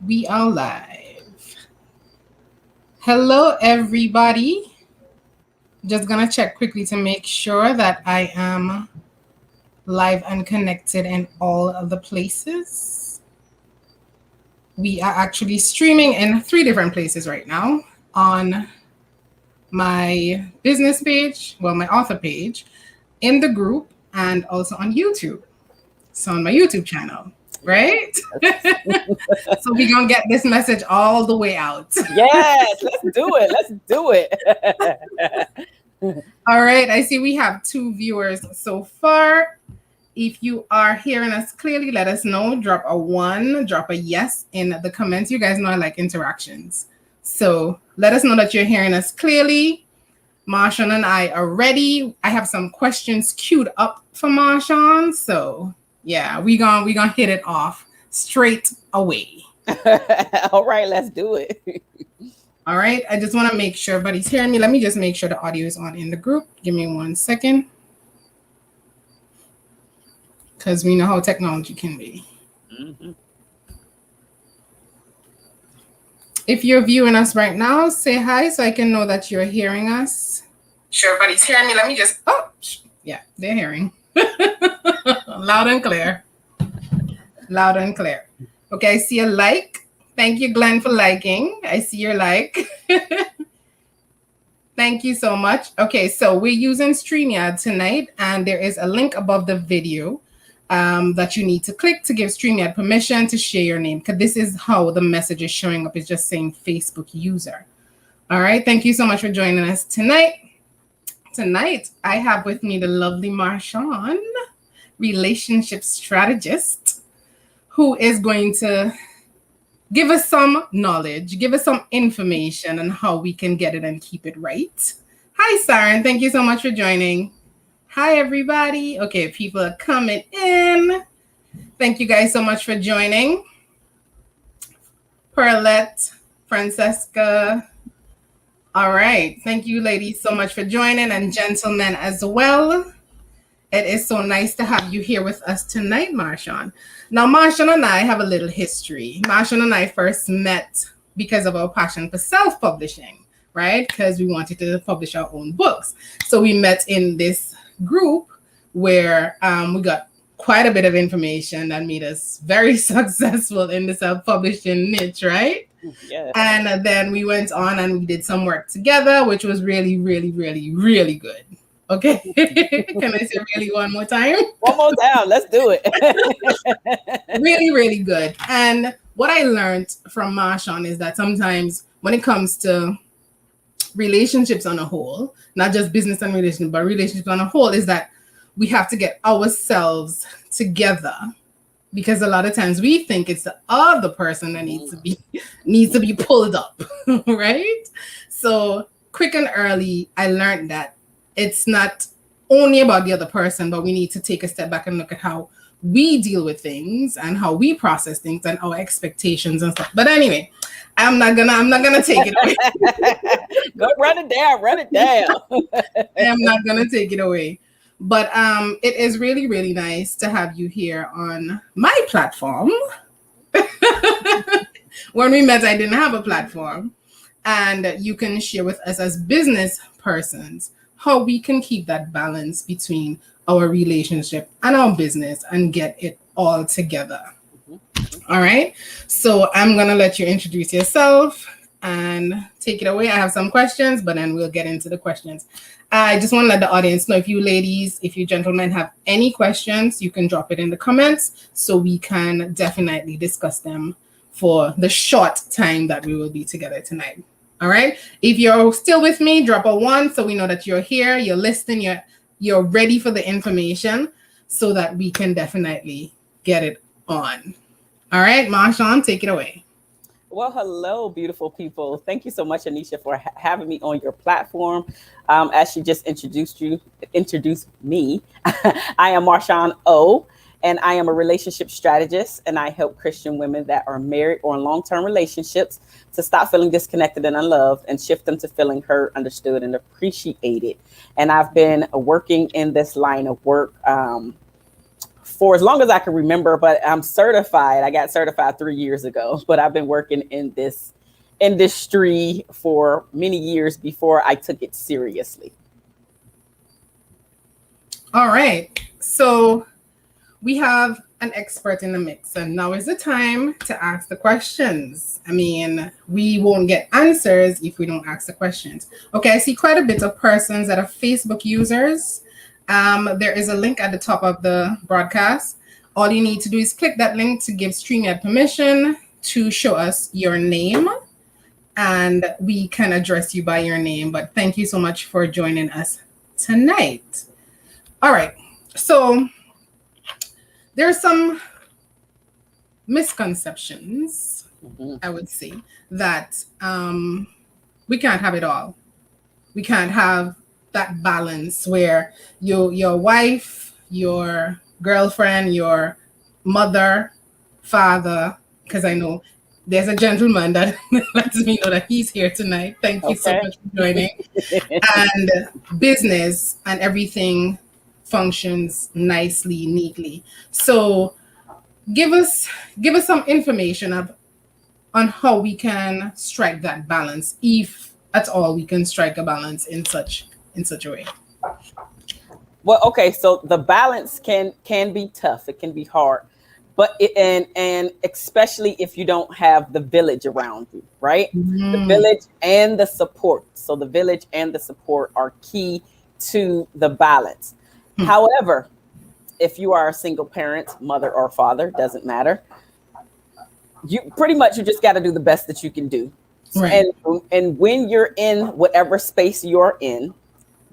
We are live. Hello, everybody. Just gonna check quickly to make sure that I am live and connected in all of the places. We are actually streaming in 3 different places right now on my business page, well, my author page, in the group, and also on YouTube. So on my YouTube channel, right? So we're gonna get this message all the way out. Yes, let's do it. Let's do it. All right, I see we have 2 viewers so far. If you are hearing us clearly, let us know. Drop a 1, drop a yes in the comments. You guys know I like interactions. So let us know that you're hearing us clearly. Marshaun and I are ready. I have some questions queued up for Marshaun. So yeah, we're gonna hit it off straight away. All right, let's do it. All right, I just want to make sure everybody's hearing me. Let me just make sure the audio is on in the group. Give me 1 second. Because we know how technology can be. Mm-hmm. If you're viewing us right now, say hi so I can know that you're hearing us. Sure, everybody's hearing me. Let me just, yeah, they're hearing. Loud and clear. Loud and clear. Okay, I see a like. Thank you, Glenn, for liking. I see your like. Thank you so much. Okay, so we're using StreamYard tonight, and there is a link above the video that you need to click to give StreamYard permission to share your name, because this is how the message is showing up. It's just saying Facebook user. All right, thank you so much for joining us tonight. Tonight, I have with me the lovely Marshaun, relationship strategist, who is going to give us some knowledge, give us some information on how we can get it and keep it right. Hi, Saren. Thank you so much for joining. Hi, everybody. Okay, people are coming in. Thank you guys so much for joining. Perlette, Francesca. All right. Thank you, ladies, so much for joining, and gentlemen as well. It is so nice to have you here with us tonight, Marshaun. Now, Marshaun and I have a little history. Marshaun and I first met because of our passion for self-publishing, right? Because we wanted to publish our own books. So we met in this group where we got quite a bit of information that made us very successful in the self-publishing niche, right? Yeah. And then we went on and we did some work together, which was really, really, really, really good. Okay. Can I say really one more time? One more time. Let's do it. Really, really good. And what I learned from Marshaun is that sometimes when it comes to relationships on a whole, not just business and relationship, but relationships on a whole, is that we have to get ourselves together, because a lot of times we think it's the other person that needs to be pulled up, right? So quick and early, I learned that it's not only about the other person, but we need to take a step back and look at how we deal with things and how we process things and our expectations and stuff. But anyway, I'm not gonna take it away. Go run it down. I'm not gonna take it away. But it is really, really nice to have you here on my platform. When we met, I didn't have a platform. And you can share with us as business persons how we can keep that balance between our relationship and our business and get it all together. All right. So I'm going to let you introduce yourself and take it away. I have some questions, but then we'll get into the questions. I just want to let the audience know, if you ladies, if you gentlemen have any questions, you can drop it in the comments so we can definitely discuss them for the short time that we will be together tonight. All right. If you're still with me, drop a 1 so we know that you're here, you're listening, you're ready for the information, so that we can definitely get it on. All right, Marshaun, take it away. Well, hello, beautiful people. Thank you so much, Anisha, for having me on your platform. As she just introduced me, I am Marshaun O, and I am a relationship strategist, and I help Christian women that are married or in long-term relationships to stop feeling disconnected and unloved and shift them to feeling heard, understood, and appreciated. And I've been working in this line of work for as long as I can remember, but I'm certified. I got certified 3 years ago, but I've been working in this industry for many years before I took it seriously. All right. So we have an expert in the mix, and now is the time to ask the questions. I mean, we won't get answers if we don't ask the questions. Okay, I see quite a bit of persons that are Facebook users. There is a link at the top of the broadcast. All you need to do is click that link to give StreamYard permission to show us your name, and we can address you by your name. But thank you so much for joining us tonight. All right, so there are some misconceptions, I would say, that we can't have it all. We can't have that balance where your wife, your girlfriend, your mother, father, because I know there's a gentleman that lets me know that he's here tonight. Thank you so much for joining. And business and everything functions nicely, neatly. So give us some information on how we can strike that balance, if at all we can strike a balance in such a way. Well, okay, so the balance can be tough. It can be hard, but and especially if you don't have the village around you, right? The village and the support. So the village and the support are key to the balance. However, if you are a single parent, mother or father, doesn't matter. You just got to do the best that you can do. Right. And when you're in whatever space you're in,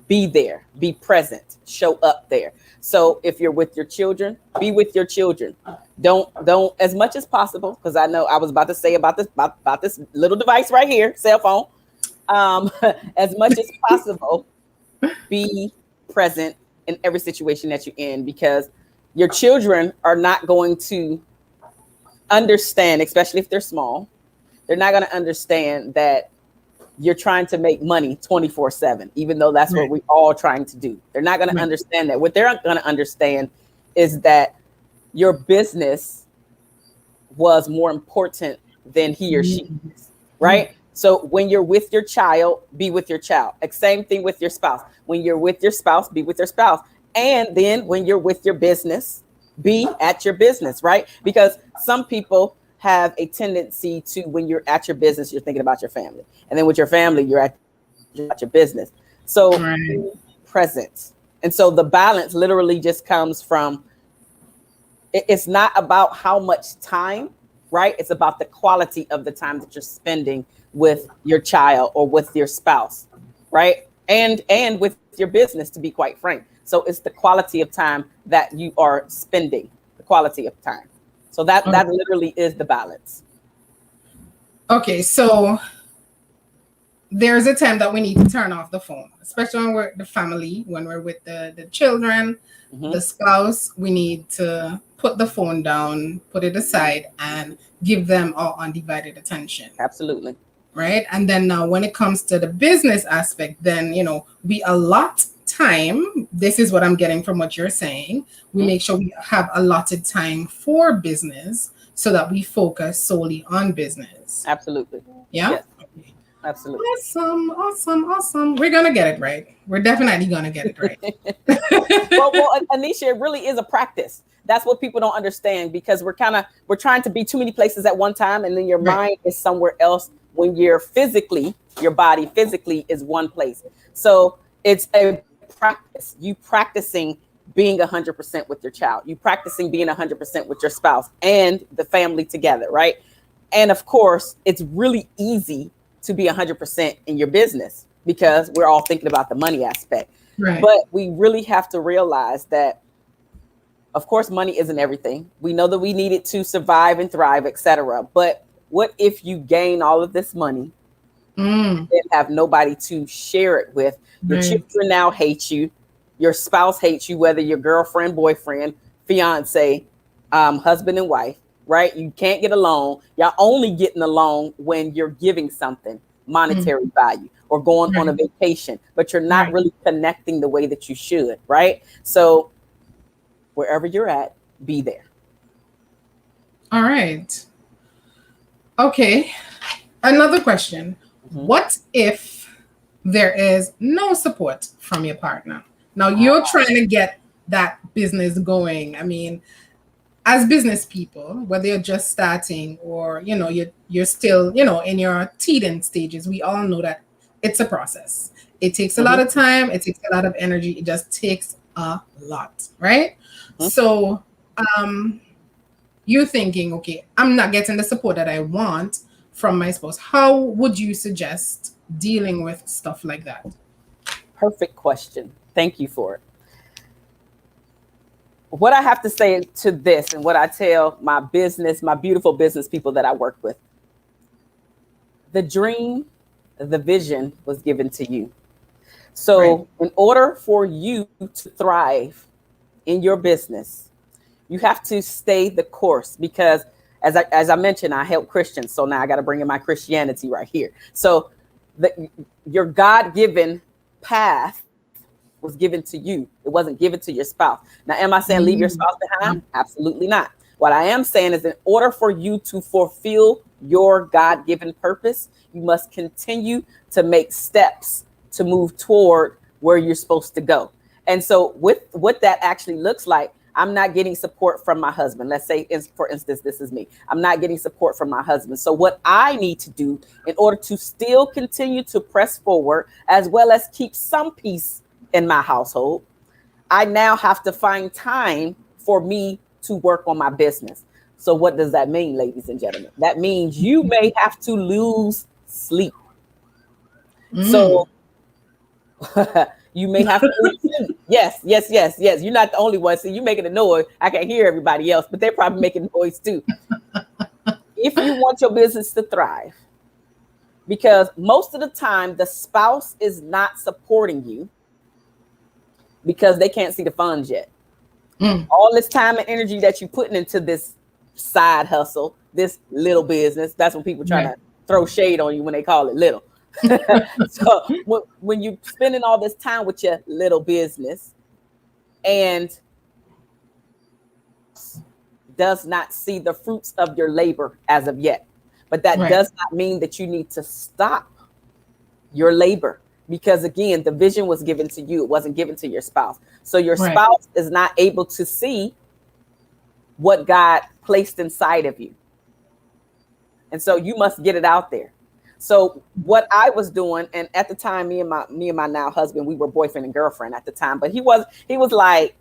be there, be present, show up there. So if you're with your children, be with your children. Don't as much as possible, because I know I was about to say about this little device right here, cell phone. As much as possible, be present in every situation that you're in, because your children are not going to understand, especially if they're small. They're not going to understand that you're trying to make money 24/7, even though that's what we're all trying to do. They're not going to understand that. What they're going to understand is that your business was more important than he or she is, right? So when you're with your child, be with your child. Same thing with your spouse. When you're with your spouse, be with your spouse. And then when you're with your business, be at your business, right? Because some people have a tendency to, when you're at your business, you're thinking about your family. And then with your family, you're at your business. So be present. And so the balance literally just comes from, it's not about how much time, right? It's about the quality of the time that you're spending with your child or with your spouse, right? And with your business, to be quite frank. So it's the quality of time that you are spending, the quality of time. So that literally is the balance. Okay, so there's a time that we need to turn off the phone, especially when we're with the family, when we're with the children, the spouse. We need to put the phone down, put it aside, and give them our undivided attention. Absolutely. Right. And then now when it comes to the business aspect, then, we allot time. This is what I'm getting from what you're saying. We make sure we have allotted time for business so that we focus solely on business. Absolutely. Yeah. Yes. Absolutely. Awesome. We're going to get it right. We're definitely going to get it right. well, Anisha, it really is a practice. That's what people don't understand, because we're trying to be too many places at one time. And then your mind is somewhere else when your body physically is one place. So it's a practice. You practicing being 100% with your child. You practicing being 100% with your spouse and the family together, right? And of course, it's really easy to be 100% in your business because we're all thinking about the money aspect. Right. But we really have to realize that, of course, money isn't everything. We know that we need it to survive and thrive, etc. But what if you gain all of this money and have nobody to share it with? Your children now hate you. Your spouse hates you, whether your girlfriend, boyfriend, fiance, husband and wife, right? You can't get along. Y'all only getting along when you're giving something monetary value or going on a vacation, but you're not really connecting the way that you should, right? So wherever you're at, be there. All right. Okay. Another question. What if there is no support from your partner? Now you're trying to get that business going. I mean, as business people, whether you're just starting or you're still in your teething stages, we all know that it's a process. It takes a lot of time. It takes a lot of energy. It just takes a lot, right? So you're thinking, okay, I'm not getting the support that I want from my spouse. How would you suggest dealing with stuff like that? Perfect question. Thank you for it. What I have to say to this, and what I tell my beautiful business people that I work with, the dream, the vision was given to you. So in order for you to thrive in your business, you have to stay the course, because as I mentioned, I help Christians. So now I got to bring in my Christianity right here. So your God-given path was given to you. It wasn't given to your spouse. Now, am I saying leave your spouse behind? Absolutely not. What I am saying is, in order for you to fulfill your God-given purpose, you must continue to make steps to move toward where you're supposed to go. And so with what that actually looks like, I'm not getting support from my husband. Let's say, for instance, this is me. I'm not getting support from my husband. So what I need to do in order to still continue to press forward, as well as keep some peace in my household, I now have to find time for me to work on my business. So what does that mean, ladies and gentlemen? That means you may have to lose sleep. So you may have to lose sleep. Yes. You're not the only one. So you're making a noise. I can hear everybody else, but they're probably making noise too. If you want your business to thrive, because most of the time the spouse is not supporting you because they can't see the funds yet. All this time and energy that you're putting into this side hustle, this little business, that's when people try to throw shade on you when they call it little. So when you're spending all this time with your little business and does not see the fruits of your labor as of yet, but that does not mean that you need to stop your labor. Because again, the vision was given to you. It wasn't given to your spouse. So your spouse is not able to see what God placed inside of you. And so you must get it out there. So what I was doing, and at the time, me and my now husband, we were boyfriend and girlfriend at the time, but he was like,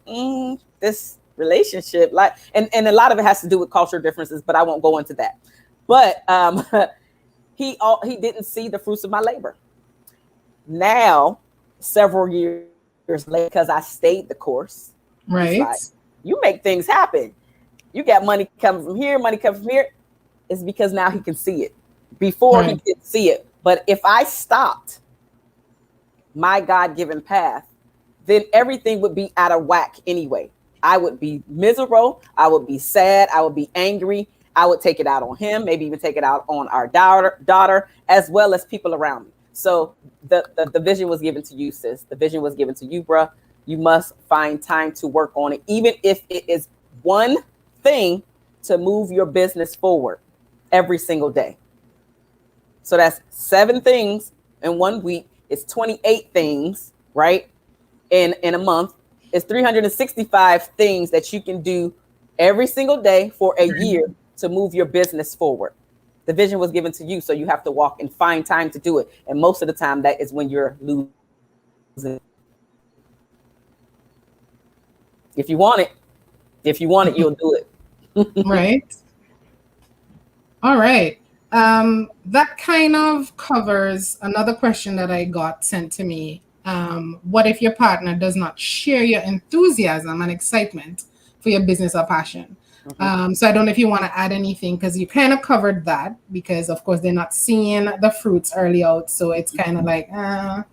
this relationship, like, and a lot of it has to do with cultural differences, but I won't go into that. But he didn't see the fruits of my labor. Now, several years later, because I stayed the course, like, you make things happen. You got money coming from here, money coming from here. It's because now he can see it. Before he didn't see it. But if I stopped my God-given path, then everything would be out of whack anyway. I would be miserable. I would be sad. I would be angry. I would take it out on him, maybe even take it out on our daughter, as well as people around me. So the vision was given to you, sis. The vision was given to you, bruh. You must find time to work on it, even if it is one thing to move your business forward every single day. So that's 7 things in 1 week. It's 28 things, right? In a month. It's 365 things that you can do every single day for a year to move your business forward. The vision was given to you, so you have to walk and find time to do it. And most of the time, that is when you're losing. If you want it, you'll do it. Right. All right. That kind of covers another question that I got sent to me. What if your partner does not share your enthusiasm and excitement for your business or passion? So I don't know if you want to add anything, because you kind of covered that, because of course they're not seeing the fruits early out. So it's kind of like, I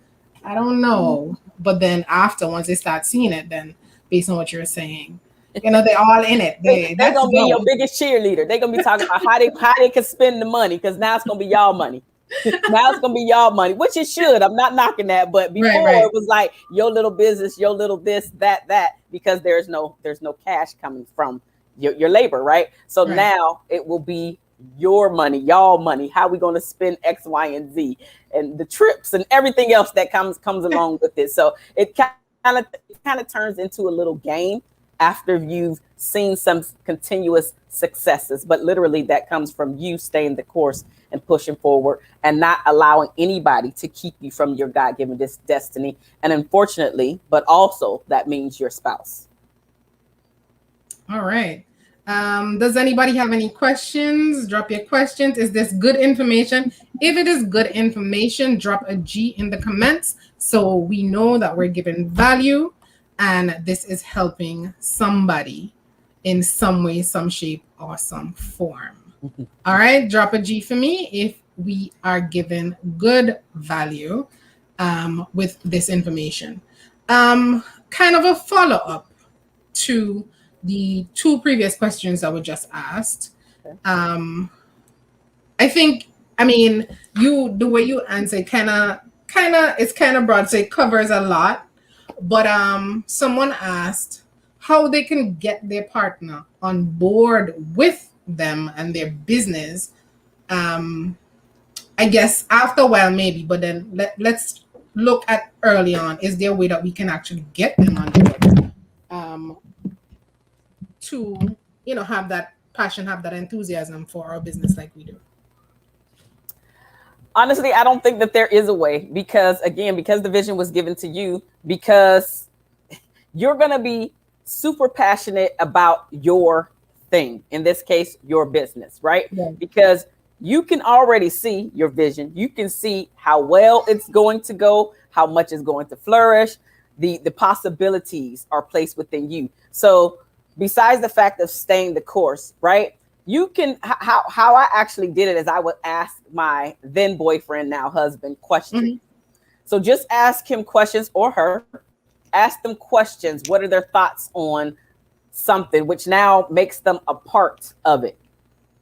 don't know. But then after, once they start seeing it, then based on what you're saying, they're all in it. They're going to be your biggest cheerleader. They're going to be talking about how they can spend the money, because now it's going to be y'all money. Now it's going to be y'all money, which it should. I'm not knocking that. But before it was like your little business, your little this, that, because there's no cash coming from your labor, right? So Right. now it will be your money, y'all money. How we going to spend X, Y, and Z, and the trips and everything else that comes along with it. So it kind of turns into a little game after you've seen some continuous successes. But literally, that comes from you staying the course and pushing forward and not allowing anybody to keep you from your God-given destiny. And unfortunately, but also that means your spouse. All right. Does anybody have any questions? Drop your questions. Is this good information? If it is good information, drop a G in the comments so we know that we're giving value and this is helping somebody in some way, some shape, or some form. All right. Drop a G for me if we are given good value with this information. Kind of a follow-up to the two previous questions that were just asked. I think, I mean, the way you answer it's kind of broad, so it covers a lot. But someone asked how they can get their partner on board with them and their business. I guess after a while maybe, but then let's look at early on. Is there a way that we can actually get them on board? To have that passion, have that enthusiasm for our business like we do? Honestly, I don't think that there is a way, because the vision was given to you, because you're going to be super passionate about your thing, in this case your business, right? Yeah. Because you can already see your vision, you can see how well it's going to go, how much is going to flourish, the possibilities are placed within you. So besides the fact of staying the course, right? You can, how I actually did it is I would ask my then boyfriend, now husband, questions. Mm-hmm. So just ask him questions, or her, ask them questions. What are their thoughts on something, which now makes them a part of it.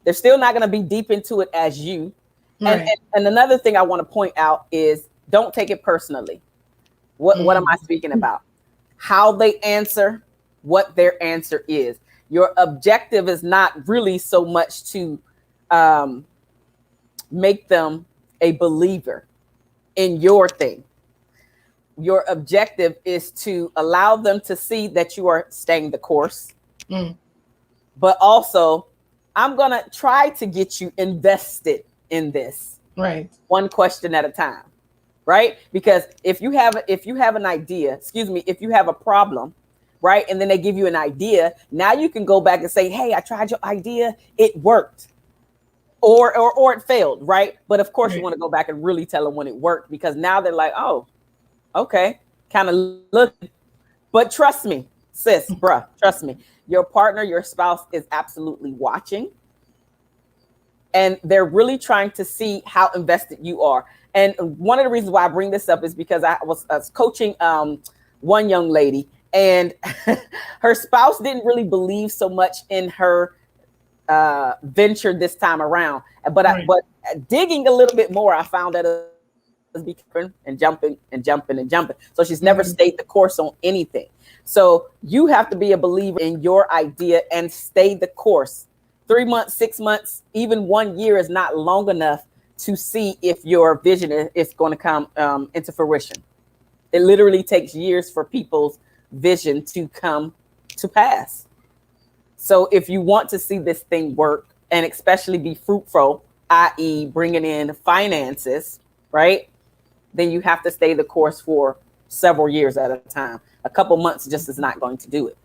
They're still not going to be deep into it as you. Right. And another thing I want to point out is, don't take it personally. What am I speaking about? How they answer, what their answer is. Your objective is not really so much to make them a believer in your thing. Your objective is to allow them to see that you are staying the course. But also, I'm going to try to get you invested in this. Right. One question at a time. Right? Because if you have an idea, if you have a problem, right, and then they give you an idea, now you can go back and say, hey, I tried your idea, it worked, or it failed, right? But of course, right, you want to go back and really tell them when it worked, because now they're like, oh, okay, kind of look. But trust me, sis, bruh, trust me, your partner, your spouse is absolutely watching, and they're really trying to see how invested you are. And one of the reasons why I bring this up is because I was coaching one young lady, and her spouse didn't really believe so much in her venture this time around. But right, but digging a little bit more, I found that it was becoming and jumping and jumping and jumping. So she's never stayed the course on anything. So you have to be a believer in your idea and stay the course. 3 months, 6 months, even 1 year is not long enough to see if your vision is going to come into fruition. It literally takes years for people's vision to come to pass. So if you want to see this thing work, and especially be fruitful, i.e. bringing in finances, right, then you have to stay the course for several years at a time. A couple months just is not going to do it.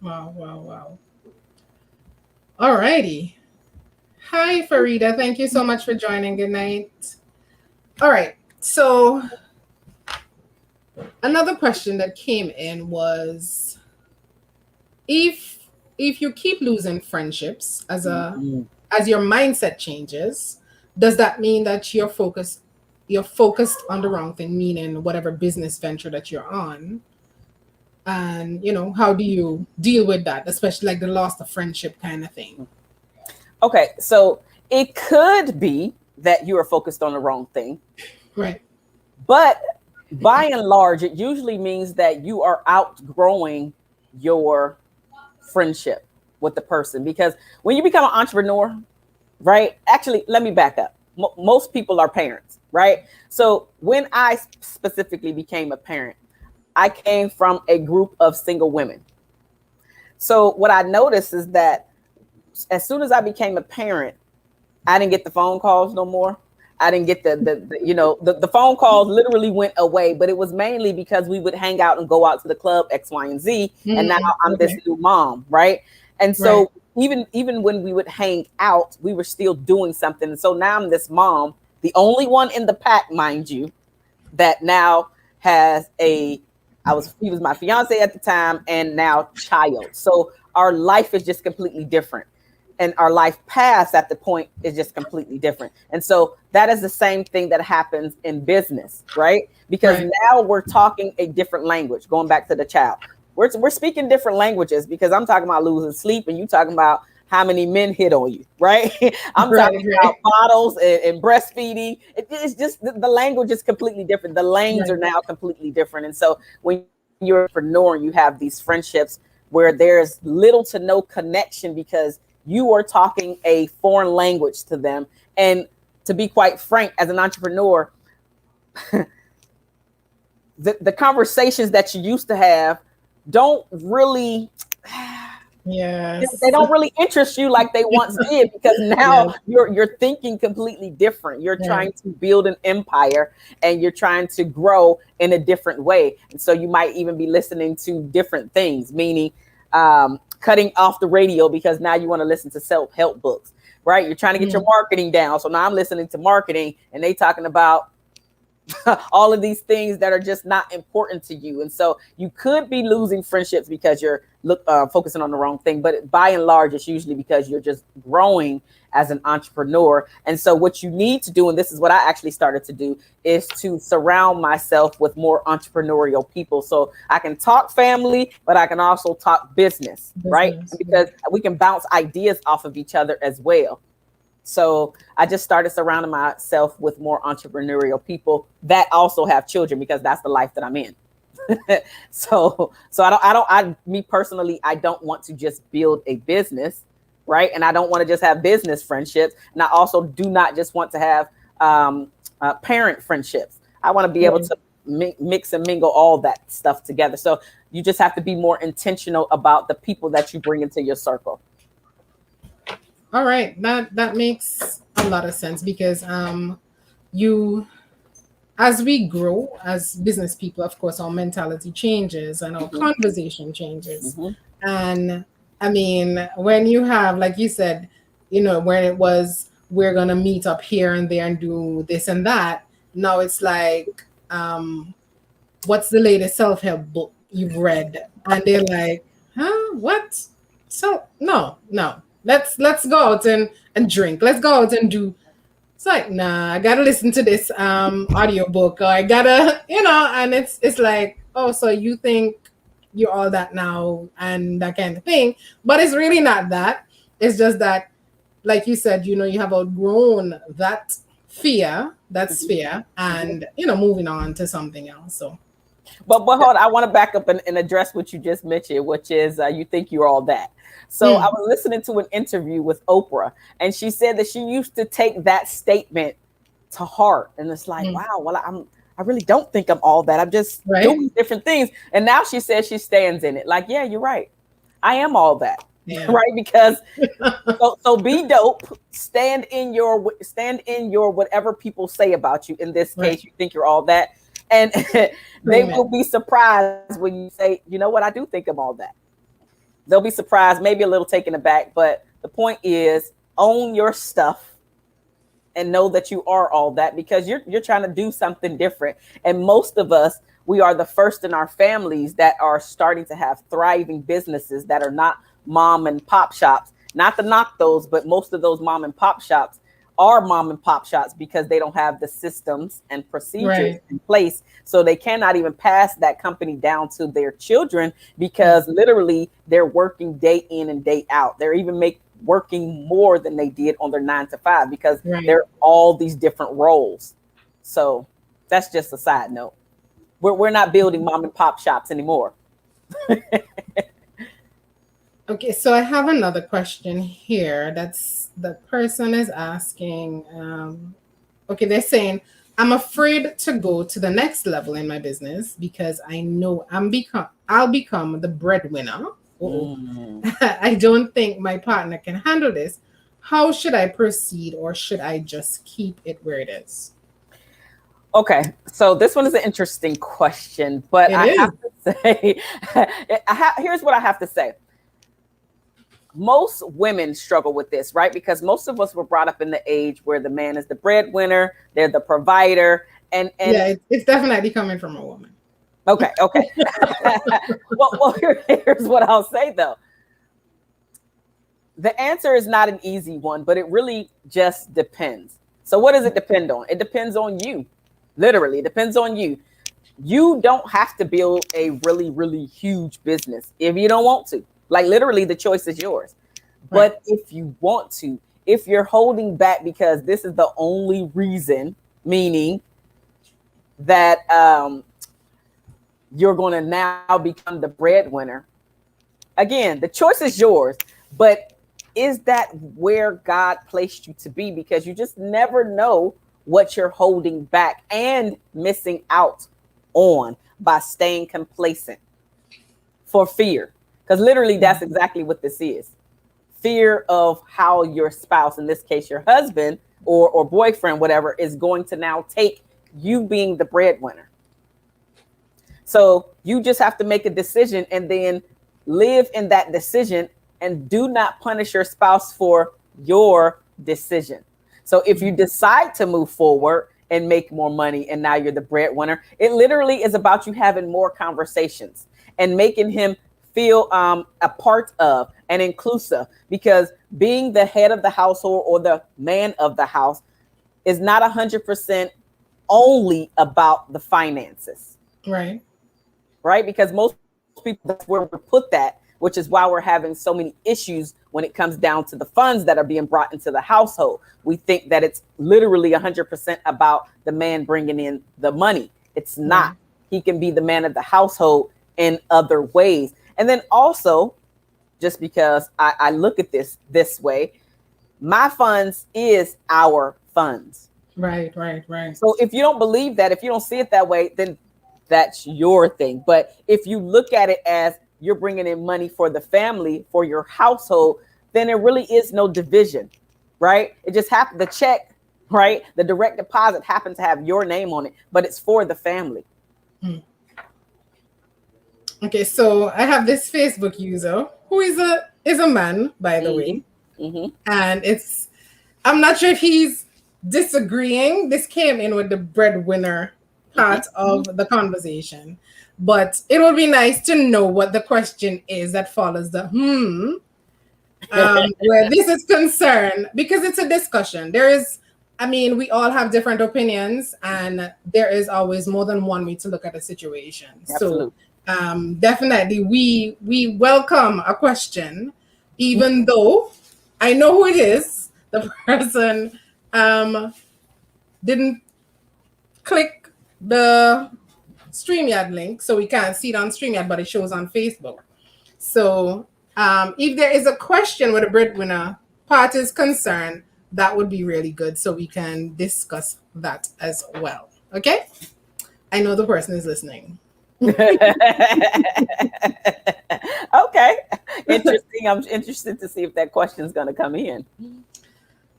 Wow. All righty. Hi, Farida. Thank you so much for joining. Good night. All right. So another question that came in was, if you keep losing friendships as your mindset changes, does that mean that you're focused on the wrong thing, meaning whatever business venture that you're on? And how do you deal with that, especially like the loss of friendship kind of thing? Okay, so it could be that you are focused on the wrong thing. Right. But by and large, it usually means that you are outgrowing your friendship with the person. Because when you become an entrepreneur, right? Actually, let me back up. Most people are parents, right? So when I specifically became a parent, I came from a group of single women. So what I noticed is that as soon as I became a parent, I didn't get the phone calls no more. I didn't get the phone calls literally went away, but it was mainly because we would hang out and go out to the club X, Y, and Z. And now I'm this new mom, right? And so even when we would hang out, we were still doing something. And so now I'm this mom, the only one in the pack, mind you, that now has he was my fiance at the time and now child. So our life is just completely different. And our life path at the point is just completely different. And so that is the same thing that happens in business, right? Because now we're talking a different language, going back to the child. We're speaking different languages because I'm talking about losing sleep and you talking about how many men hit on you, right? I'm talking about bottles and breastfeeding. It's just the language is completely different. The lanes are now completely different. And so when you're an entrepreneur, you have these friendships where there's little to no connection because you are talking a foreign language to them. And to be quite frank, as an entrepreneur, the conversations that you used to have don't really, they don't really interest you like they once did, because now you're thinking completely different. You're trying to build an empire and you're trying to grow in a different way. And so you might even be listening to different things, meaning cutting off the radio because now you want to listen to self-help books, right? You're trying to get your marketing down. So now I'm listening to marketing and they talking about all of these things that are just not important to you. And so you could be losing friendships because you're focusing on the wrong thing. But by and large, it's usually because you're just growing as an entrepreneur. And so what you need to do, and this is what I actually started to do, is to surround myself with more entrepreneurial people. So I can talk family, but I can also talk business, right? Because we can bounce ideas off of each other as well. So I just started surrounding myself with more entrepreneurial people that also have children, because that's the life that I'm in. So me personally, I don't want to just build a business, right? And I don't want to just have business friendships. And I also do not just want to have parent friendships. I want to be able to mix and mingle all that stuff together. So you just have to be more intentional about the people that you bring into your circle. All right, that makes a lot of sense, because as we grow as business people, of course, our mentality changes and our conversation changes. And I mean, when you have, like you said, when it was, we're gonna meet up here and there and do this and that, now it's like, what's the latest self-help book you've read? And they're like, huh, what? So no. Let's go out and drink. Let's go out and do. It's like, nah, I gotta listen to this audiobook, or I gotta, and it's like, oh, so you think you're all that now and that kind of thing. But it's really not that. It's just that, like you said, you have outgrown that sphere, and moving on to something else. So But hold on, I want to back up and address what you just mentioned, which is you think you're all that. So I was listening to an interview with Oprah, and she said that she used to take that statement to heart. And it's like, wow, well, I really don't think I'm all that. I'm just doing different things. And now she says she stands in it. Like, yeah, you're right. I am all that. Yeah. Right? Because so be dope. Stand in your whatever people say about you. In this case, you think you're all that. And they will be surprised when you say, you know what, I do think I'm all that. They'll be surprised, maybe a little taken aback. But the point is, own your stuff and know that you are all that, because you're trying to do something different. And most of us, we are the first in our families that are starting to have thriving businesses that are not mom and pop shops. Not to knock those, but most of those mom and pop shops are mom and pop shops because they don't have the systems and procedures in place. So they cannot even pass that company down to their children, because literally they're working day in and day out. They're even working more than they did on their 9 to 5, because they're all these different roles. So that's just a side note. We're not building mom and pop shops anymore. Okay, so I have another question here. That's the person is asking. Okay, they're saying, I'm afraid to go to the next level in my business because I know I'll become the breadwinner. Oh, Mm. I don't think my partner can handle this. How should I proceed, or should I just keep it where it is? Okay, so this one is an interesting question, but It I is. have to say, here's what I have to say. Most women struggle with this, right? Because most of us were brought up in the age where the man is the breadwinner, they're the provider, and Yeah, it's definitely coming from a woman. okay. Well, here's what I'll say though. The answer is not an easy one, but it really just depends. So what does it depend on? It depends on you. Literally, it depends on you. You don't have to build a really, really huge business if you don't want to. Like literally, the choice is yours. Right. But if you want to, if you're holding back because this is the only reason, meaning that you're going to now become the breadwinner, again, the choice is yours. But is that where God placed you to be? Because you just never know what you're holding back and missing out on by staying complacent for fear. Because literally, that's exactly what this is: fear of how your spouse, in this case, your husband or boyfriend, whatever, is going to now take you being the breadwinner. So you just have to make a decision and then live in that decision, and do not punish your spouse for your decision. So if you decide to move forward and make more money and now you're the breadwinner, it literally is about you having more conversations and making him feel a part of and inclusive, because being the head of the household or the man of the house is not 100% only about the finances, Right. right? Because most people, that's where we put that, which is why we're having so many issues when it comes down to the funds that are being brought into the household. We think that it's literally 100% about the man bringing in the money. It's not. Right. He can be the man of the household in other ways. And then also, just because I look at this way, my funds is our funds. Right. Right. Right. So if you don't believe that, if you don't see it that way, then that's your thing. But if you look at it as you're bringing in money for the family, for your household, then there really is no division, right? It just happened, the check, right? The direct deposit happened to have your name on it, but it's for the family. Okay, so I have this Facebook user who is a man, by the Mm-hmm. way, Mm-hmm. and I'm not sure if he's disagreeing. This came in with the breadwinner part Mm-hmm. of the conversation, but it would be nice to know what the question is that follows the where this is concerned, because it's a discussion. I mean, we all have different opinions, and there is always more than one way to look at a situation. So, Absolutely. definitely, we welcome a question, even though I know who it is. The person didn't click the StreamYard link, so we can't see it on StreamYard, but it shows on Facebook. So if there is a question where the breadwinner part is concerned, that would be really good, so we can discuss that as well. Okay? I know the person is listening. Okay. Interesting. I'm interested to see if that question is going to come in.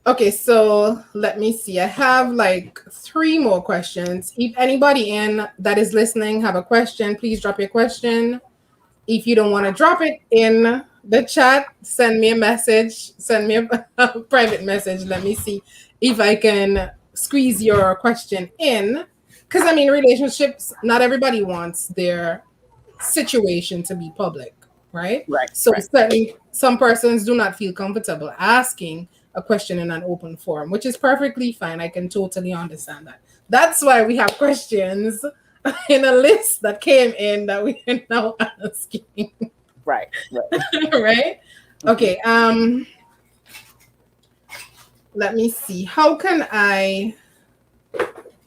Okay, so let me see. I have like 3 more questions. If anybody in that is listening have a question, please drop your question. If you don't want to drop it in the chat, send me a message, send me a private message. Let me see if I can squeeze your question in. Because, I mean, relationships, not everybody wants their situation to be public, right? Right. So, Right. certainly, some persons do not feel comfortable asking a question in an open forum, which is perfectly fine. I can totally understand that. That's why we have questions in a list that came in that we are now asking. Right. Right. Right? Okay. Let me see. How can I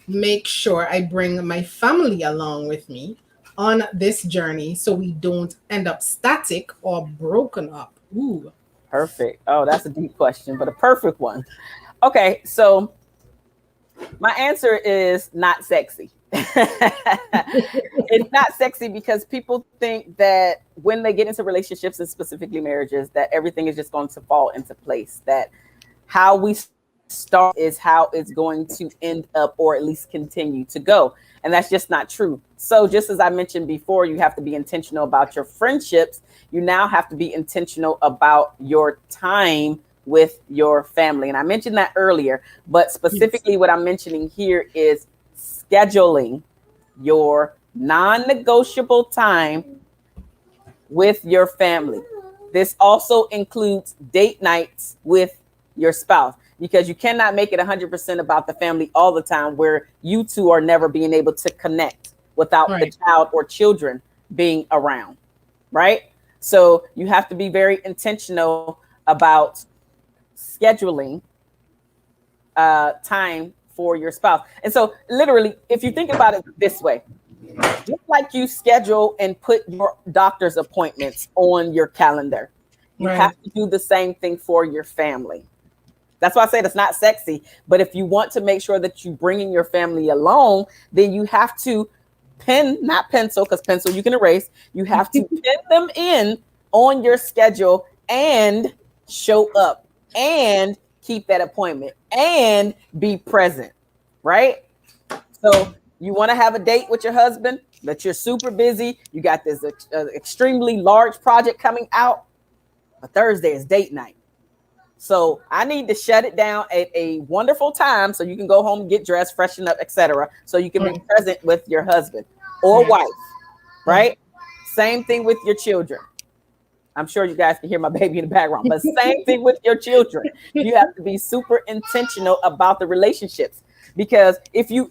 make sure I bring my family along with me on this journey so we don't end up static or broken up? Ooh. Perfect. Oh, that's a deep question, but a perfect one. Okay, so my answer is not sexy. It's not sexy because people think that when they get into relationships and specifically marriages, that everything is just going to fall into place, that how we start is how it's going to end up or at least continue to go. And that's just not true. So just as I mentioned before, you have to be intentional about your friendships. You now have to be intentional about your time with your family. And I mentioned that earlier, but specifically what I'm mentioning here is scheduling your non-negotiable time with your family. This also includes date nights with your spouse, because you cannot make it 100% about the family all the time where you two are never being able to connect without the child or children being around, right? So you have to be very intentional about scheduling time for your spouse. And so literally, if you think about it this way, just like you schedule and put your doctor's appointments on your calendar, you have to do the same thing for your family. That's why I said it's not sexy. But if you want to make sure that you bringing your family along, then you have to not pencil, because pencil you can erase. You have to pin them in on your schedule and show up and keep that appointment and be present, right? So you want to have a date with your husband, but you're super busy. You got this extremely large project coming out. But Thursday is date night. So I need to shut it down at a wonderful time so you can go home, get dressed, freshen up, etc. So you can be present with your husband or wife, right? Same thing with your children. I'm sure you guys can hear my baby in the background, but same thing with your children. You have to be super intentional about the relationships, because if you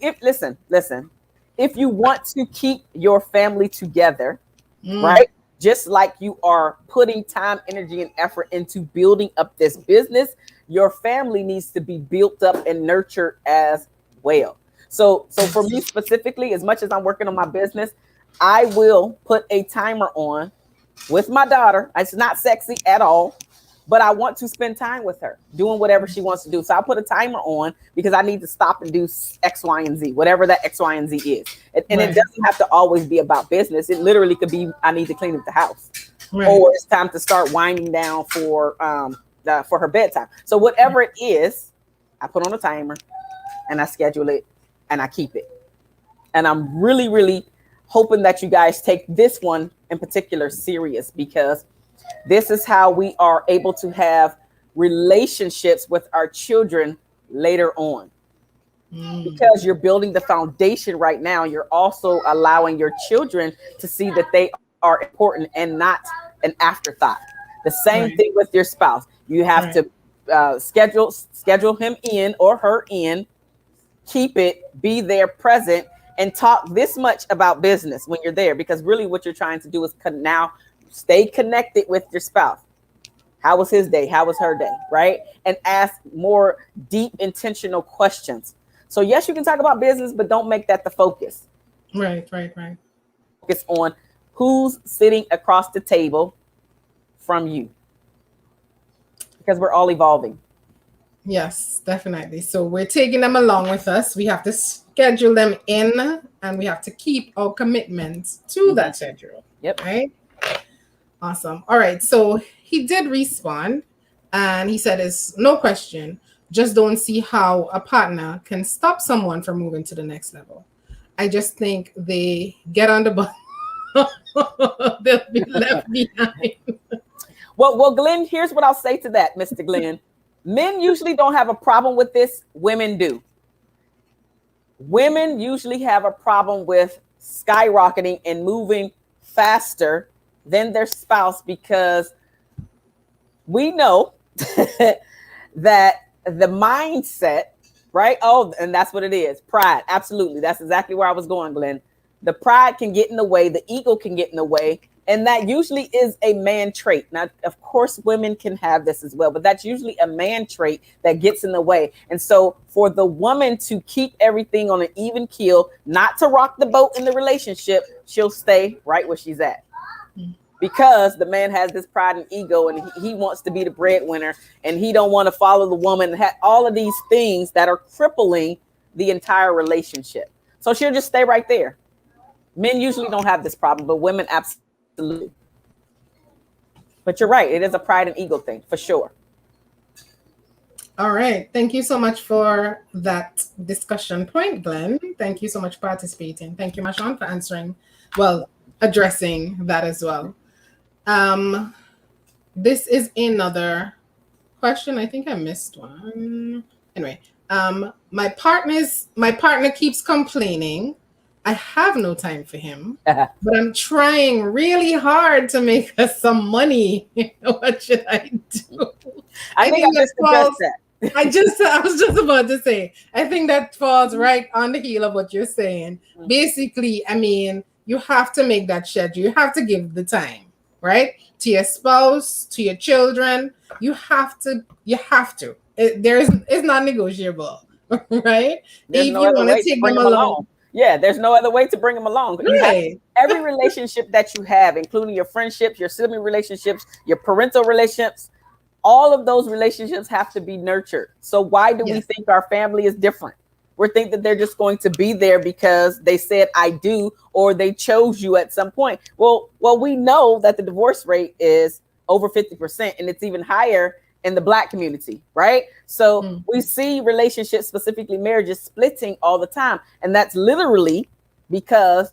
want to keep your family together, right? Just like you are putting time, energy, and effort into building up this business, your family needs to be built up and nurtured as well. So for me specifically, as much as I'm working on my business, I will put a timer on with my daughter. It's not sexy at all, but I want to spend time with her doing whatever she wants to do. So I'll put a timer on because I need to stop and do X, Y, and Z, whatever that X, Y, and Z is. And it doesn't have to always be about business. It literally could be, I need to clean up the house, or it's time to start winding down for her bedtime. So whatever it is, I put on a timer and I schedule it and I keep it. And I'm really, really hoping that you guys take this one in particular serious, because this is how we are able to have relationships with our children later on. Because you're building the foundation right now, you're also allowing your children to see that they are important and not an afterthought. The same thing with your spouse. You have to schedule him in or her in, keep it, be there, present, and talk this much about business when you're there, because really what you're trying to do is now stay connected with your spouse. How was his day? How was her day? Right? And ask more deep, intentional questions. So yes, you can talk about business, but don't make that the focus. Right. Focus on who's sitting across the table from you, because we're all evolving. Yes, definitely. So we're taking them along with us. We have to schedule them in, and we have to keep our commitments to that schedule. Yep. Right. Awesome. All right. So he did respond, and he said, "It's no question. Just don't see how a partner can stop someone from moving to the next level. I just think they get on the bus, they'll be left behind." Well, Glenn, here's what I'll say to that, Mr. Glenn. Men usually don't have a problem with this. Women do. Women usually have a problem with skyrocketing and moving faster than their spouse, because we know that the mindset, right? Oh, and that's what it is. Pride. Absolutely. That's exactly where I was going, Glenn. The pride can get in the way. The ego can get in the way. And that usually is a man trait. Now, of course, women can have this as well, but that's usually a man trait that gets in the way. And so for the woman to keep everything on an even keel, not to rock the boat in the relationship, she'll stay right where she's at. Because the man has this pride and ego, and he wants to be the breadwinner, and he don't want to follow the woman, and all of these things that are crippling the entire relationship. So she'll just stay right there. Men usually don't have this problem, but women absolutely. But you're right. It is a pride and ego thing for sure. All right. Thank you so much for that discussion point, Glenn. Thank you so much for participating. Thank you, Marshaun, for addressing that as well. This is another question. I think I missed one. Anyway, my partner keeps complaining I have no time for him, but I'm trying really hard to make us some money. What should I do? I think I just addressed that. I was just about to say, I think that falls right on the heel of what you're saying. Basically, I mean, you have to make that schedule. You have to give the time, right? To your spouse, to your children. You have to. It's not negotiable, right? There's if no you want to take them along. Yeah, there's no other way to bring them along. Right. Every relationship that you have, including your friendships, your sibling relationships, your parental relationships, all of those relationships have to be nurtured. So why do we think our family is different? We think that they're just going to be there because they said I do, or they chose you at some point. Well, we know that the divorce rate is over 50%, and it's even higher in the Black community, right? So we see relationships, specifically marriages, splitting all the time. And that's literally because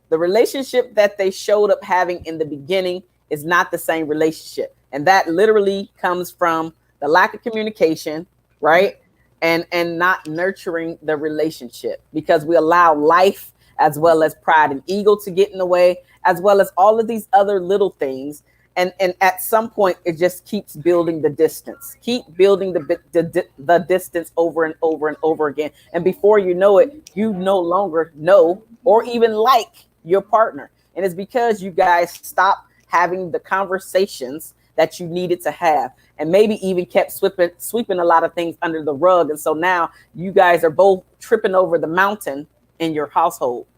the relationship that they showed up having in the beginning is not the same relationship. And that literally comes from the lack of communication, right? And not nurturing the relationship, because we allow life as well as pride and ego to get in the way, as well as all of these other little things. And at some point, it just keeps building the distance, keep building the distance over and over and over again. And before you know it, you no longer know or even like your partner. And it's because you guys stopped having the conversations that you needed to have, and maybe even kept sweeping a lot of things under the rug. And so now you guys are both tripping over the mountain in your household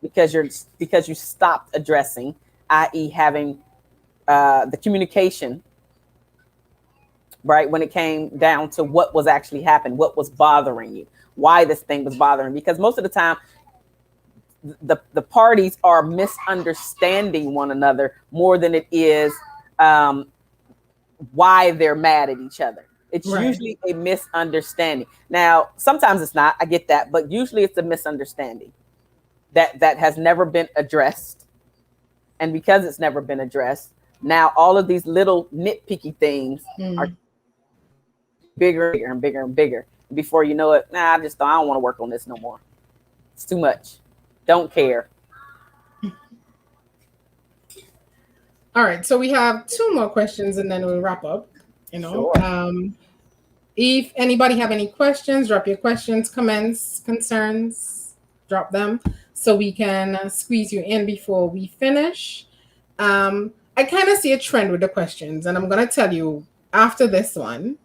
because you stopped addressing, i.e. having the communication, right? When it came down to what was actually happening, what was bothering you, why this thing was bothering, because most of the time the parties are misunderstanding one another more than it is why they're mad at each other. It's usually a misunderstanding. Now, sometimes it's not, I get that, but usually it's a misunderstanding that has never been addressed. And because it's never been addressed, now all of these little nitpicky things are bigger and bigger and bigger. Before you know it, I don't want to work on this no more. It's too much. Don't care. All right, so we have 2 more questions and then we'll wrap up. Sure. If anybody have any questions, drop your questions, comments, concerns, drop them so we can squeeze you in before we finish. I kind of see a trend with the questions, and I'm going to tell you after this one.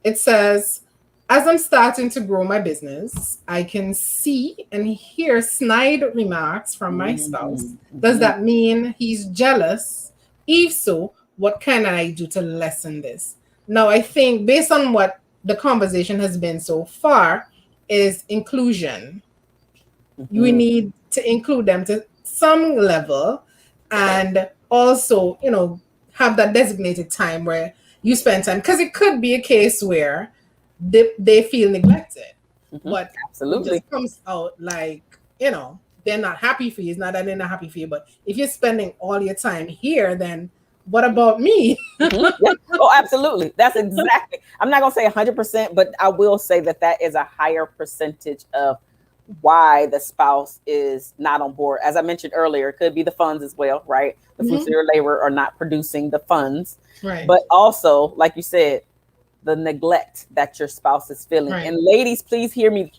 It says, as I'm starting to grow my business, I can see and hear snide remarks from my spouse. Does that mean he's jealous? If so, what can I do to lessen this? Now, I think based on what the conversation has been so far is inclusion. You need to include them to some level, and also, have that designated time where you spend time, because it could be a case where they feel neglected, but absolutely it just comes out like, they're not happy for you. It's not that they're not happy for you, but if you're spending all your time here, then what about me? Yeah. Oh, absolutely. That's exactly. I'm not going to say 100%, but I will say that is a higher percentage of why the spouse is not on board. As I mentioned earlier, it could be the funds as well, right? The fruits of your labor are not producing the funds, right? But also, like you said, the neglect that your spouse is feeling. Right. And ladies, please hear me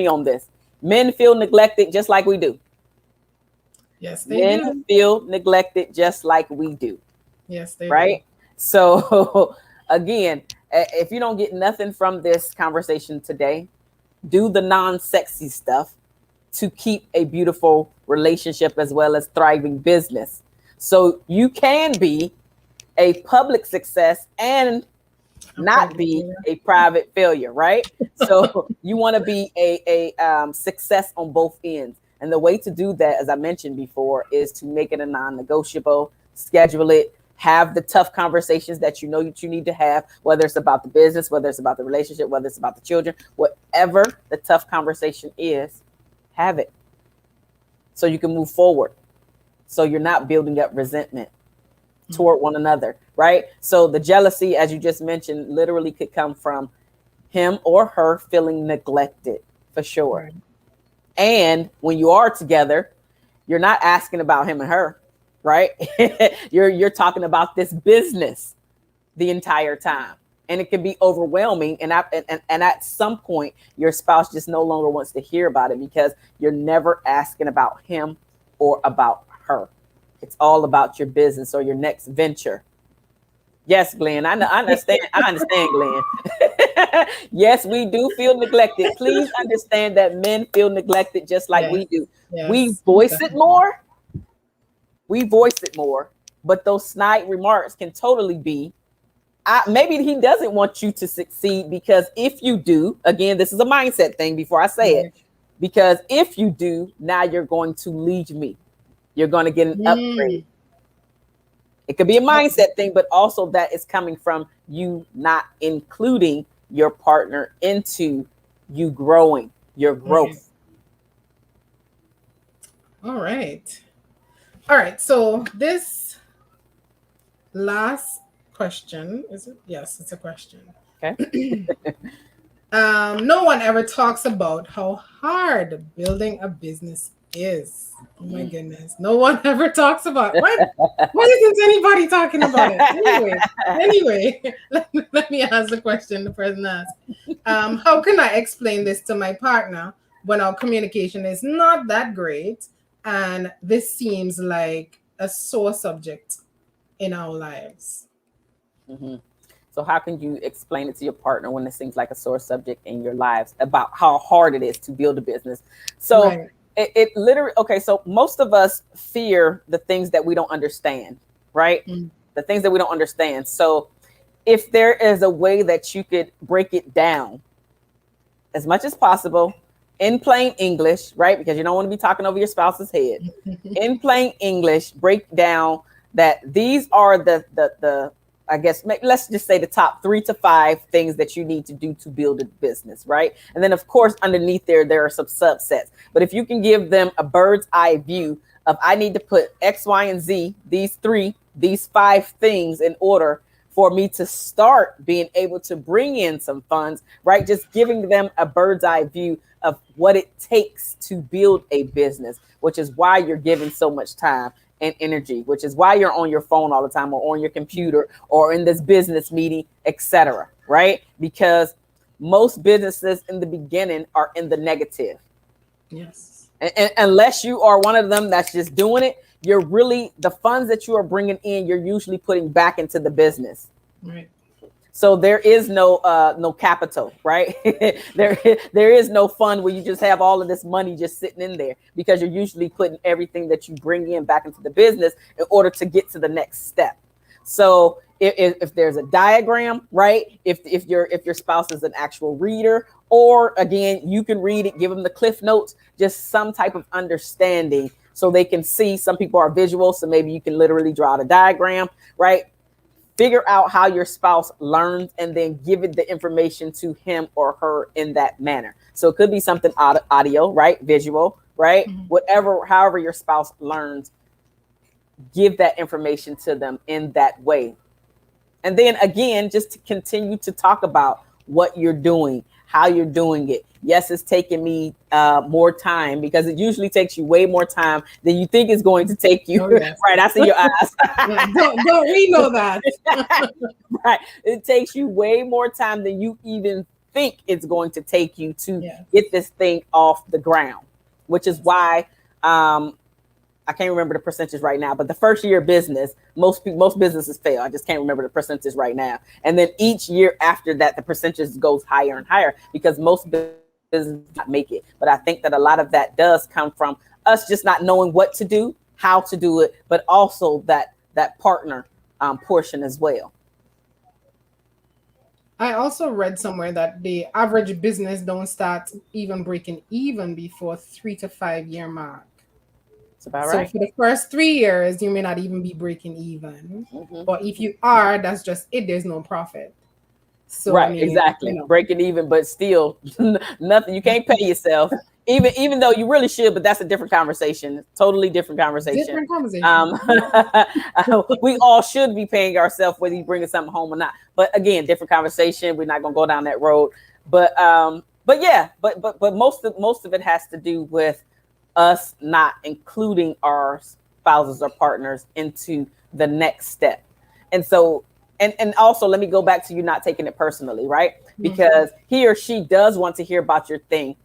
on this. Men feel neglected just like we do. Yes, they Men do. feel neglected just like we do, Yes, they do. right? So, again, if you don't get nothing from this conversation today, do the non sexy stuff to keep a beautiful relationship as well as thriving business. So you can be a public success and A not private be player. a private failure, right? So you want to be a success on both ends. And the way to do that, as I mentioned before, is to make it a non-negotiable, schedule it, have the tough conversations that you know that you need to have, whether it's about the business, whether it's about the relationship, whether it's about the children, whatever the tough conversation is, have it so you can move forward. So you're not building up resentment toward one another, right? So the jealousy, as you just mentioned, literally could come from him or her feeling neglected for sure. Right. And when you are together, you're not asking about him and her, right? You're talking about this business the entire time. And it can be overwhelming. And at some point, your spouse just no longer wants to hear about it because you're never asking about him or about her. It's all about your business or your next venture. Yes, Glenn. I understand. I understand, Glenn. Yes, we do feel neglected. Please understand that men feel neglected just like we Yes. do. We Yes. voice it Definitely. more. We voice it more. But those snide remarks can totally be maybe he doesn't want you to succeed because if you do, again, this is a mindset thing before I say it, Right. because if you do, now you're going to leave me. You're going to get an upgrade. Mm. It could be a Okay. mindset thing, but also that is coming from you not including your partner into you growing, your Right. growth. All right. All right. So this last question is it? Yes, it's a question. Okay. No one ever talks about how hard building a business is. Oh my goodness. No one ever talks about what? Why isn't anybody talking about it? Anyway, let me ask the question the person asked. How can I explain this to my partner when our communication is not that great and this seems like a sore subject in our lives? Mhm. So how can you explain it to your partner when it seems like a sore subject in your lives about how hard it is to build a business? So Right. it literally, okay, so most of us fear the things that we don't understand, right? Mm. The things that we don't understand. So if there is a way that you could break it down as much as possible in plain English, right? Because you don't want to be talking over your spouse's head. In plain English, break down that these are the I guess let's just say the top 3 to 5 things that you need to do to build a business, right? And then of course underneath there are some subsets. But if you can give them a bird's eye view of I need to put X, Y, and Z, these 5 things in order for me to start being able to bring in some funds, right? Just giving them a bird's eye view of what it takes to build a business, which is why you're giving so much time and energy, which is why you're on your phone all the time or on your computer or in this business meeting, etc. Right? Because most businesses in the beginning are in the negative. Yes. And unless you are one of them that's just doing it, you're really the funds that you are bringing in, you're usually putting back into the business. Right. So there is no capital, right? there is no fund where you just have all of this money just sitting in there because you're usually putting everything that you bring in back into the business in order to get to the next step. So if there's a diagram, right? If your spouse is an actual reader, or again, you can read it, give them the cliff notes, just some type of understanding so they can see. Some people are visual, so maybe you can literally draw the diagram, right? Figure out how your spouse learns and then give it the information to him or her in that manner. So it could be something audio, right? Visual, right? Mm-hmm. Whatever, however your spouse learns, give that information to them in that way. And then again, just to continue to talk about what you're doing, how you're doing it. Yes, it's taking me more time because it usually takes you way more time than you think it's going to take you. Oh yes. Right. I see your eyes. Yeah, don't we know that? Right. It takes you way more time than you even think it's going to take you to Yes. get this thing off the ground, which is Yes. why um, I can't remember the percentage right now, but the first year of business, most businesses fail. I just can't remember the percentage right now. And then each year after that, the percentage goes higher and higher because most businesses not make it. But I think that a lot of that does come from us just not knowing what to do, how to do it, but also that partner portion as well. I also read somewhere that the average business don't start even breaking even before 3 to 5 year mark. It's about So right. for the first 3 years, you may not even be breaking even. But if you are, that's just it. There's no profit. So I Right, mean, exactly. Breaking even, but still nothing. You can't pay yourself, even though you really should. But that's a different conversation. Totally different conversation. different conversation. We all should be paying ourselves whether you bringing something home or not. But again, different conversation. We're not gonna go down that road. But yeah, but most of it has to do with us not including our spouses or partners into the next step. And so and also let me go back to you not taking it personally, right? Because he or she does want to hear about your thing,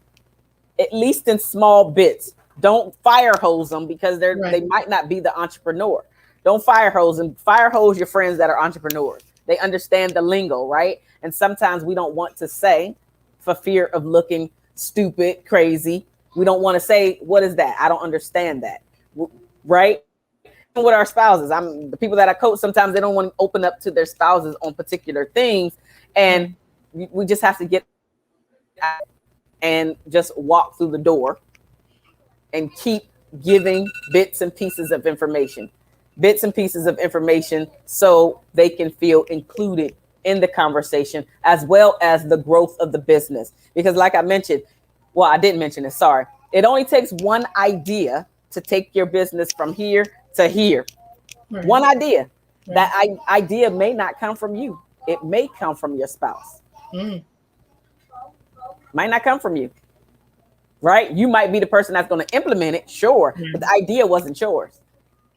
at least in small bits. Don't fire hose them because they might not be the entrepreneur. Don't fire hose them. Fire hose your friends that are entrepreneurs. They understand the lingo, right? And sometimes we don't want to say for fear of looking stupid, crazy. We don't want to say, what is that? I don't understand that, right? With our spouses, the people that I coach, sometimes they don't want to open up to their spouses on particular things, and we just have to get out and just walk through the door and keep giving bits and pieces of information so they can feel included in the conversation as well as the growth of the business. Because like I mentioned, well, I didn't mention it, sorry. It only takes one idea to take your business from here to here. One idea. That idea may not come from you. It may come from your spouse. Might not come from you. Right? You might be the person that's going to implement it, sure, but the idea wasn't yours.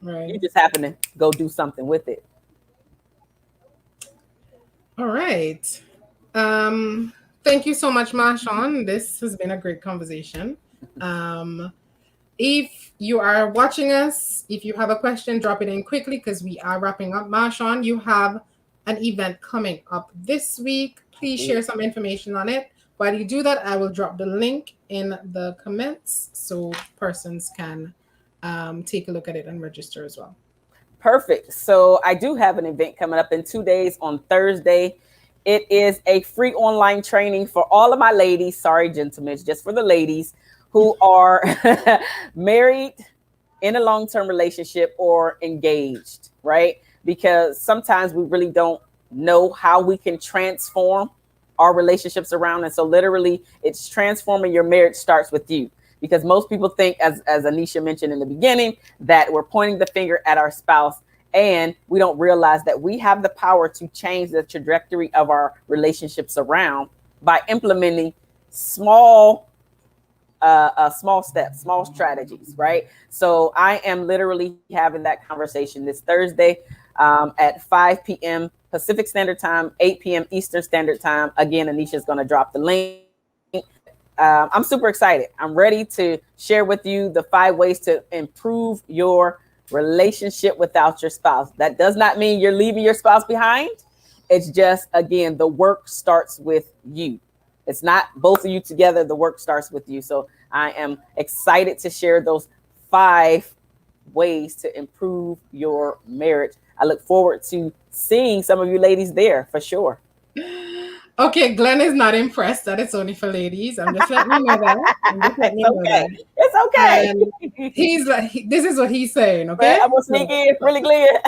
You just happen to go do something with it. All right. Thank you so much, Marshaun. This has been a great conversation. If you are watching us, if you have a question, drop it in quickly because we are wrapping up. Marshaun, you have an event coming up this week. Please share some information on it. While you do that, I will drop the link in the comments so persons can take a look at it and register as well. Perfect. So I do have an event coming up in 2 days on Thursday. It is a free online training for all of my ladies. Sorry, gentlemen, it's just for the ladies who are married, in a long-term relationship, or engaged, right? Because sometimes we really don't know how we can transform our relationships around. And so literally it's transforming your marriage starts with you. Because most people think, as Anisha mentioned in the beginning, that we're pointing the finger at our spouse, and we don't realize that we have the power to change the trajectory of our relationships around by implementing small steps, small strategies, right? So I am literally having that conversation this Thursday at 5 p.m. Pacific Standard Time, 8 p.m. Eastern Standard Time. Again, Anisha is going to drop the link. I'm super excited. I'm ready to share with you the 5 ways to improve your relationship without your spouse. That does not mean you're leaving your spouse behind. It's just, again, the work starts with you. It's not both of you together. The work starts with you. So I am excited to share those 5 ways to improve your marriage. I look forward to seeing some of you ladies there for sure. Okay, Glenn is not impressed that it's only for ladies. I'm just letting you know that. It's okay. And he's like, this is what he's saying, okay? I'm going to sneak in really clear.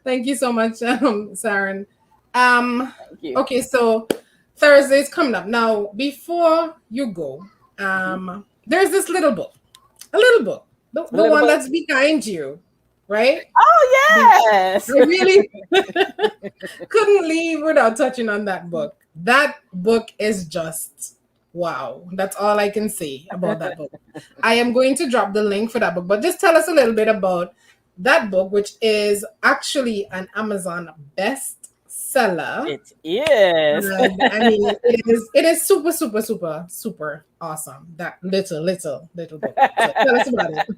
Thank you so much, Saren. Okay, so Thursday is coming up. Now, before you go, there's this little book, the one that's behind you, right? Oh, yes. I really couldn't leave without touching on that book. That book is just wow. That's all I can say about that book. I am going to drop the link for that book, but just tell us a little bit about that book, which is actually an Amazon best seller. It is. And I mean, it is super, super, super, super awesome. That little book. So tell us about it.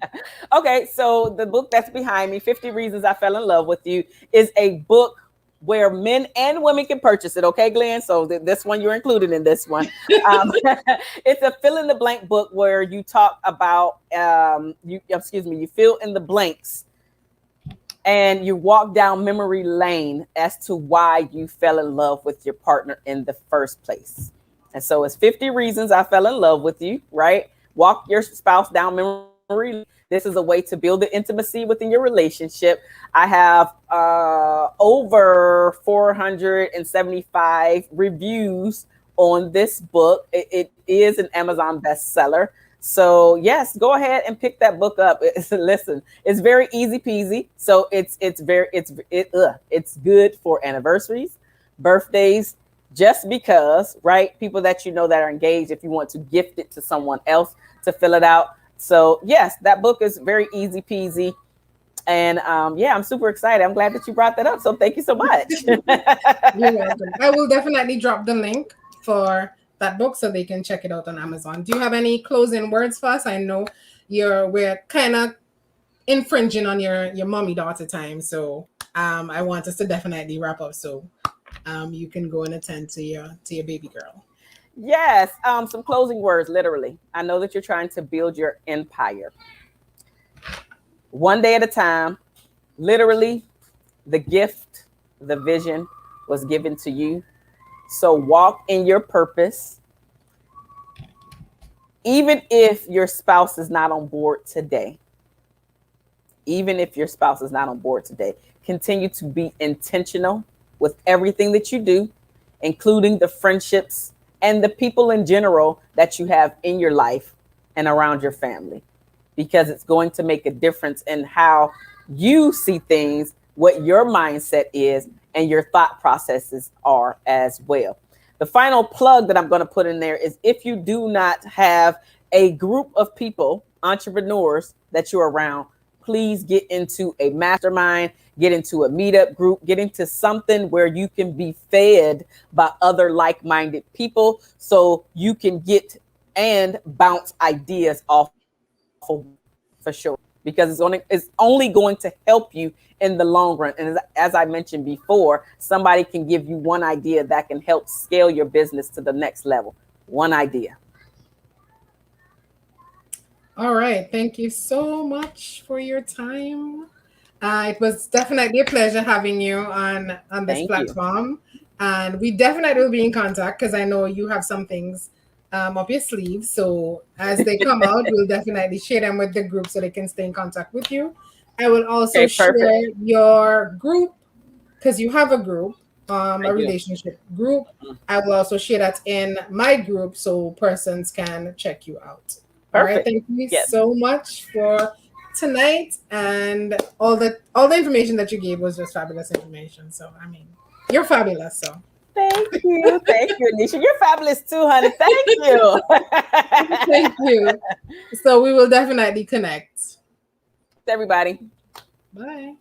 Okay, so the book that's behind me, 50 Reasons I Fell in Love with You, is a book where men and women can purchase it. Okay, Glenn? So this one, you're included in this one. It's a fill in the blank book where you talk about, you fill in the blanks and you walk down memory lane as to why you fell in love with your partner in the first place. And so it's 50 reasons I fell in love with you, right? Walk your spouse down memory lane. This is a way to build the intimacy within your relationship. I have over 475 reviews on this book. It is an Amazon bestseller. So yes, go ahead and pick that book up. Listen, it's very easy peasy. So it's good for anniversaries, birthdays, just because, right? People that you know that are engaged, if you want to gift it to someone else to fill it out. So yes, that book is very easy peasy. And yeah, I'm super excited. I'm glad that you brought that up. So thank you so much. You're welcome. I will definitely drop the link for that book so they can check it out on Amazon. Do you have any closing words for us? I know we're kind of infringing on your mommy daughter time, so I want us to definitely wrap up so you can go and attend to your baby girl. Yes, some closing words, literally. I know that you're trying to build your empire. One day at a time, literally, the gift, the vision was given to you. So walk in your purpose. Even if your spouse is not on board today, continue to be intentional with everything that you do, including the friendships and the people in general that you have in your life and around your family, because it's going to make a difference in how you see things, what your mindset is, and your thought processes are as well. The final plug that I'm going to put in there is if you do not have a group of people, entrepreneurs that you're around, please get into a mastermind, get into a meetup group, get into something where you can be fed by other like-minded people so you can get and bounce ideas off of, for sure, because it's only going to help you in the long run. And as I mentioned before, somebody can give you one idea that can help scale your business to the next level. One idea. All right. Thank you so much for your time. It was definitely a pleasure having you on this Thank you. platform. And we definitely will be in contact because I know you have some things up your sleeve. So as they come out, we'll definitely share them with the group so they can stay in contact with you. I will also Okay, share perfect. your group because you have a group, I a do. relationship group. I will also share that in my group so persons can check you out. All right. Perfect. Thank you Yes. so much for tonight, and all the information that you gave was just fabulous information. So I mean, you're fabulous. So Thank you. Thank you, Anisha. You're fabulous too, honey. Thank you. thank you. So we will definitely connect. Everybody. Bye.